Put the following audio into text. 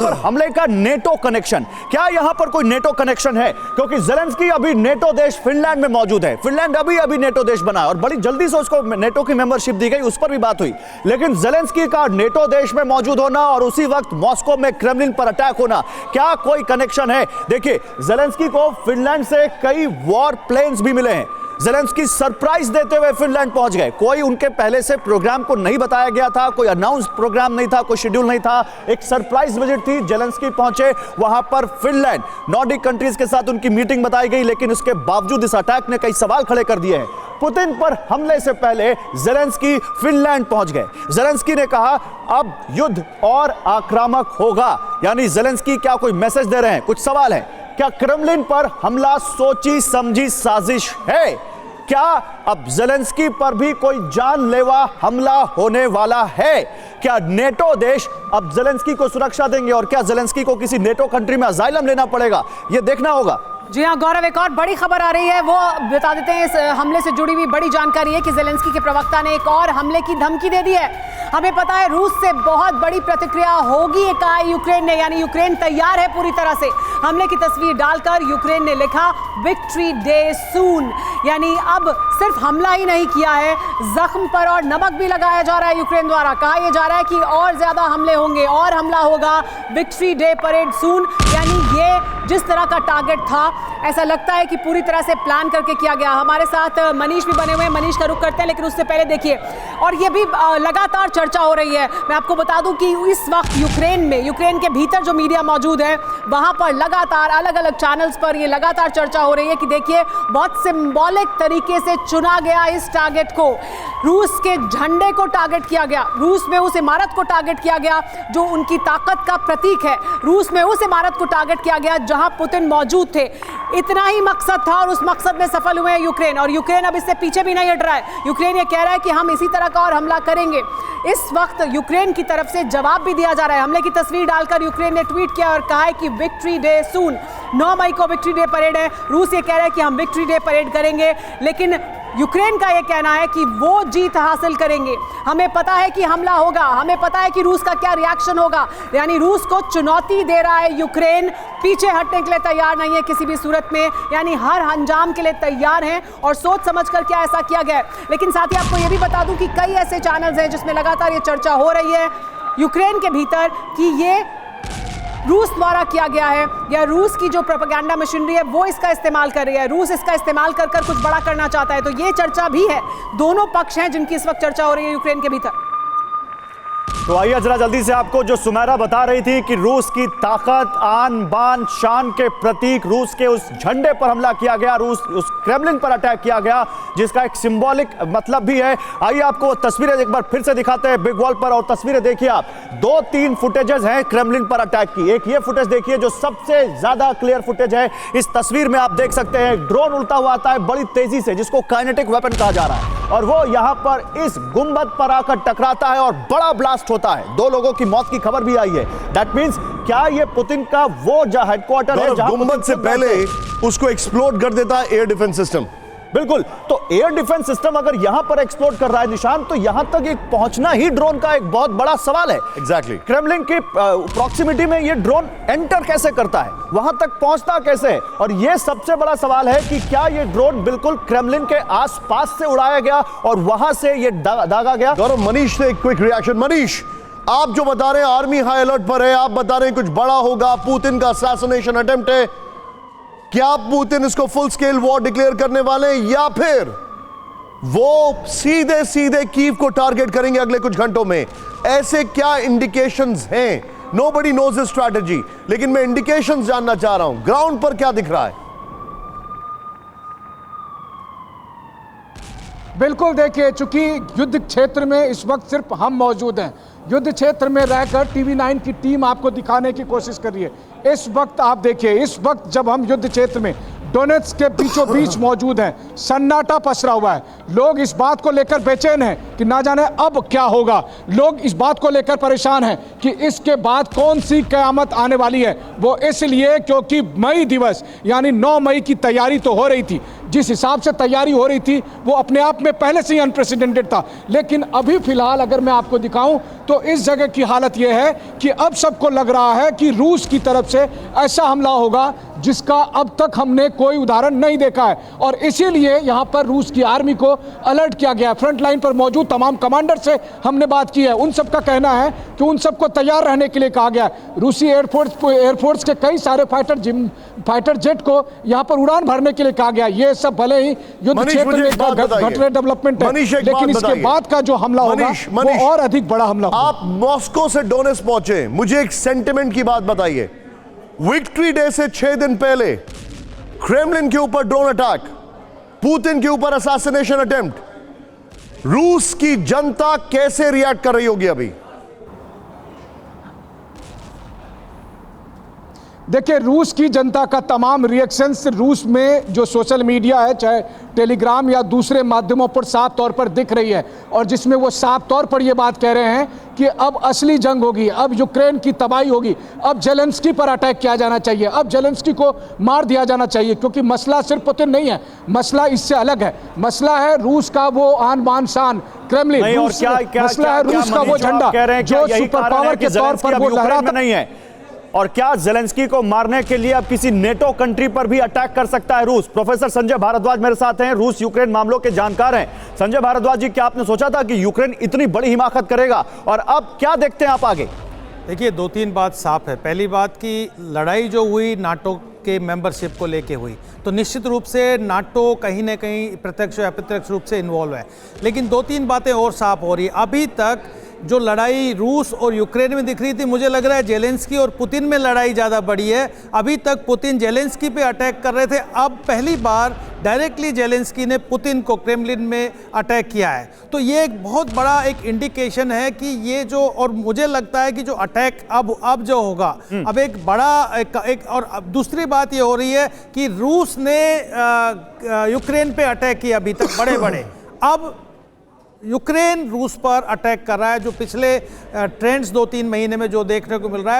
पर हमले का नेटो कनेक्शन, क्या यहां पर कोई नेटो कनेक्शन है? क्योंकि ज़ेलेंस्की अभी नेटो देश फिनलैंड में मौजूद है, फिनलैंड अभी नेटो देश बना और बड़ी जल्दी से उसको नेटो की मेंबरशिप दी गई, उस पर भी बात हुई। लेकिन ज़ेलेंस्की का नेटो देश में मौजूद होना और उसी वक्त मॉस्को में क्रेमलिन पर अटैक होना, क्या कोई कनेक्शन है? देखिए, ज़ेलेंस्की को फिनलैंड से कई वॉर प्लेन्स भी मिले हैं। ज़ेलेंस्की सरप्राइज देते हुए फिनलैंड पहुंच गए। कोई उनके पहले से प्रोग्राम को नहीं बताया गया था, कोई अनाउंस प्रोग्राम नहीं था, कोई शेड्यूल नहीं था, एक सरप्राइज विजिट थी। ज़ेलेंस्की पहुंचे वहां पर फिनलैंड, नॉर्डिक कंट्रीज के साथ उनकी मीटिंग बताई गई, लेकिन उसके बावजूद इस अटैक ने कई सवाल खड़े कर दिए हैं। पुतिन पर हमले से पहले ज़ेलेंस्की फिनलैंड पहुंच गए। ज़ेलेंस्की ने कहा अब युद्ध और आक्रामक होगा, यानी ज़ेलेंस्की क्या कोई मैसेज दे रहे हैं? कुछ सवाल है। क्या क्रेमलिन पर हमला सोची समझी साजिश है? क्या अब ज़ेलेंस्की पर भी कोई जानलेवा हमला होने वाला है? क्या नेटो देश अब ज़ेलेंस्की को सुरक्षा देंगे और क्या ज़ेलेंस्की को किसी नेटो कंट्री में असाइलम लेना पड़ेगा? यह देखना होगा। जी हाँ गौरव, एक और बड़ी खबर आ रही है, वो बता देते हैं। इस हमले से जुड़ी हुई बड़ी जानकारी है कि ज़ेलेंस्की के प्रवक्ता ने एक और हमले की धमकी दे दी है। हमें पता है रूस से बहुत बड़ी प्रतिक्रिया होगी, कहा यूक्रेन ने, यानी यूक्रेन तैयार है पूरी तरह से। हमले की तस्वीर डालकर यूक्रेन ने लिखा विक्ट्री डे सून, यानी अब सिर्फ हमला ही नहीं किया है, जख्म पर और नमक भी लगाया जा रहा है यूक्रेन द्वारा। कहा यह जा रहा है कि और ज्यादा हमले होंगे और हमला होगा, विक्ट्री डे परेड सून। यानी ये जिस तरह का टारगेट था, ऐसा लगता है कि पूरी तरह से प्लान करके किया गया। हमारे साथ मनीष भी बने हुए हैं, मनीष का रुख करते हैं, लेकिन उससे पहले देखिए, और ये भी लगातार चर्चा हो रही है। मैं आपको बता दूं कि इस वक्त यूक्रेन में, यूक्रेन के भीतर जो मीडिया मौजूद है, वहां पर लगातार अलग अलग चैनल्स पर ये लगातार चर्चा हो रही है कि देखिए बहुत सिंबॉलिक तरीके से चुना गया इस टारगेट को। रूस के झंडे को टारगेट किया गया, रूस में उस इमारत को टारगेट किया गया जो उनकी ताकत का प्रतीक है, रूस में उस इमारत को टारगेट किया गया जहां पुतिन मौजूद थे। इतना ही मकसद था और उस मकसद में सफल हुए हैं यूक्रेन, और यूक्रेन अब इससे पीछे भी नहीं हट रहा है। यूक्रेन ये कह रहा है कि हम इसी तरह का और हमला करेंगे। इस वक्त यूक्रेन की तरफ से जवाब भी दिया जा रहा है। हमले की तस्वीर डालकर यूक्रेन ने ट्वीट किया और कहा है कि विक्ट्री डे सून, 9 मई को विक्ट्री डे परेड है। रूस ये कह रहा है कि हम विक्ट्री डे परेड करेंगे, लेकिन यूक्रेन का यह कहना है कि वो जीत हासिल करेंगे। हमें पता है कि हमला होगा, हमें पता है कि रूस का क्या रिएक्शन होगा, यानी रूस को चुनौती दे रहा है यूक्रेन। पीछे हटने के लिए तैयार नहीं है किसी भी सूरत में, यानी हर अंजाम के लिए तैयार हैं और सोच समझ कर क्या ऐसा किया गया है। लेकिन साथ ही आपको यह भी बता दूं कि कई ऐसे चैनल्स हैं जिसमें लगातार ये चर्चा हो रही है यूक्रेन के भीतर कि ये रूस द्वारा किया गया है, या रूस की जो प्रोपेगेंडा मशीनरी है वो इसका इस्तेमाल कर रही है, रूस इसका इस्तेमाल कर कुछ बड़ा करना चाहता है। तो ये चर्चा भी है, दोनों पक्ष हैं जिनकी इस वक्त चर्चा हो रही है यूक्रेन के भीतर। तो आइए जरा जल्दी से आपको जो सुमेरा बता रही थी कि रूस की ताकत, आन बान शान के प्रतीक, रूस के उस झंडे पर हमला किया गया, रूस उस क्रेमलिन पर अटैक किया गया, जिसका एक सिंबॉलिक मतलब भी है। आइए आपको तस्वीरें एक बार फिर से दिखाते हैं बिग वॉल पर, और तस्वीरें देखिए आप। 2-3 फुटेजेस हैं क्रेमलिन पर अटैक की। एक ये फुटेज देखिए जो सबसे ज्यादा क्लियर फुटेज है। इस तस्वीर में आप देख सकते हैं ड्रोन उड़ता हुआ आता है बड़ी तेजी से, जिसको काइनेटिक वेपन कहा जा रहा है, और वो यहां पर इस गुंबद पर आकर टकराता है और बड़ा ब्लास्ट होता है। 2 लोगों की मौत की खबर भी आई है। दैट मींस क्या ये पुतिन का वो हेडक्वार्टर है जहां गुंबद से पहले उसको एक्सप्लोड कर देता है एयर डिफेंस सिस्टम। बिल्कुल, तो एयर डिफेंस सिस्टम अगर यहां पर एक्सप्लोड कर रहा है निशान, तो यहां तक एक पहुंचना ही ड्रोन का एक बहुत बड़ा सवाल है। एग्जैक्टली। क्रेमलिन की प्रॉक्सिमिटी में ये ड्रोन एंटर कैसे करता है, वहां तक पहुंचता कैसे है, और ये सबसे बड़ा सवाल है कि क्या ये ड्रोन बिल्कुल क्रेमलिन के आसपास से उड़ाया गया और वहां से ये दागा गया। गौरव, मनीष से एक क्विक रिएक्शन। मनीष, आप जो बता रहे हैं आर्मी हाई अलर्ट पर है, आप बता रहे हैं कुछ बड़ा होगा, पुतिन का असैसिनेशन अटेम्प्ट है, क्या पुतिन इसको फुल स्केल वॉर डिक्लेयर करने वाले हैं, या फिर वो सीधे सीधे कीव को टारगेट करेंगे अगले कुछ घंटों में? ऐसे क्या इंडिकेशंस हैं? नोबडी नोज दिस स्ट्रैटेजी, लेकिन मैं इंडिकेशंस जानना चाह रहा हूं, ग्राउंड पर क्या दिख रहा है? बिल्कुल, देखिए, चूंकि युद्ध क्षेत्र में इस वक्त सिर्फ हम मौजूद हैं, युद्ध क्षेत्र में रहकर TV9 की टीम आपको दिखाने की कोशिश कर रही है। इस वक्त आप देखिए, इस वक्त जब हम युद्ध क्षेत्र में डोनेट्स्क के बीचों बीच मौजूद हैं। सन्नाटा पसरा हुआ है। लोग इस बात को लेकर बेचैन हैं कि ना जाने अब क्या होगा। लोग इस बात को लेकर परेशान हैं कि इसके बाद कौन सी कयामत आने वाली है। वो इसलिए क्योंकि मई दिवस यानी 9 मई की तैयारी तो हो रही थी। जिस हिसाब से तैयारी हो रही थी वो अपने आप में पहले से ही अनप्रेसिडेंटेड था। लेकिन अभी फिलहाल अगर मैं आपको दिखाऊं तो इस जगह की हालत यह है कि अब सबको लग रहा है कि रूस की तरफ से ऐसा हमला होगा जिसका अब तक हमने कोई उदाहरण नहीं देखा है। और इसीलिए यहां पर रूस की आर्मी को अलर्ट किया गया। फ्रंट लाइन पर मौजूद तमाम कमांडर से हमने बात की है। उन सबका कहना है कि उन सबको तैयार रहने के लिए कहा गया। रूसी एयरफोर्स के कई सारे फाइटर जेट को यहां पर उड़ान भरने के लिए कहा गया। ये सब भले ही युद्ध क्षेत्र में घट रहे डेवलपमेंट है, लेकिन इसके बाद का जो हमला होगा वो और अधिक बड़ा हमला होगा। आप मॉस्को से डोनेट्स्क पहुंचे, मुझे एक सेंटिमेंट की बात बताइए। विक्ट्री डे से 6 दिन पहले क्रेमलिन के ऊपर ड्रोन अटैक, पुतिन के ऊपर असैसिनेशन अटेम्प्ट, रूस की जनता कैसे रिएक्ट कर रही होगी अभी? देखिए, रूस की जनता का तमाम रिएक्शंस रूस में जो सोशल मीडिया है, चाहे टेलीग्राम या दूसरे माध्यमों पर साफ तौर पर दिख रही है, और जिसमें वो साफ तौर पर ये बात कह रहे हैं कि अब असली जंग होगी, अब यूक्रेन की तबाही होगी, अब जेलेंस्की पर अटैक किया जाना चाहिए, अब जेलेंस्की को मार दिया जाना चाहिए। क्योंकि मसला सिर्फ पुतिन नहीं है, मसला इससे अलग है। मसला है रूस का वो आन बान शान क्रेमलिन, मसला है रूस का वो झंडा जो सुपर पावर के तौर पर वो लहराता नहीं है। और क्या जेलेंस्की को मारने के लिए अब किसी नेटो कंट्री पर भी अटैक कर सकता है रूस? प्रोफेसर संजय भारद्वाज मेरे साथ हैं, रूस यूक्रेन मामलों के जानकार हैं। संजय भारद्वाज जी, क्या आपने सोचा था कि यूक्रेन इतनी बड़ी हिमाकत करेगा, और अब क्या देखते हैं आप आगे? देखिए, 2-3 बात साफ है। पहली बात की लड़ाई जो हुई नाटो के मेंबरशिप को लेके हुई, तो निश्चित रूप से नाटो कहीं ना कहीं प्रत्यक्ष या अप्रत्यक्ष रूप से इन्वॉल्व है। लेकिन 2-3 बातें और साफ हो रही है। अभी तक जो लड़ाई रूस और यूक्रेन में दिख रही थी, मुझे लग रहा है जेलेंस्की और पुतिन में लड़ाई ज़्यादा बड़ी है। अभी तक पुतिन जेलेंस्की पे अटैक कर रहे थे, अब पहली बार डायरेक्टली जेलेंस्की ने पुतिन को क्रेमलिन में अटैक किया है। तो ये एक बहुत बड़ा एक इंडिकेशन है कि ये जो, और मुझे लगता है कि जो अटैक अब जो होगा, अब एक बड़ा एक और दूसरी बात ये हो रही है कि रूस ने यूक्रेन पे अटैक किया अभी तक बड़े, अब यूक्रेन रूस पर अटैक कर रहा है। जो पिछले ट्रेंड्स 2-3 महीने में जो देखने को मिल रहा है,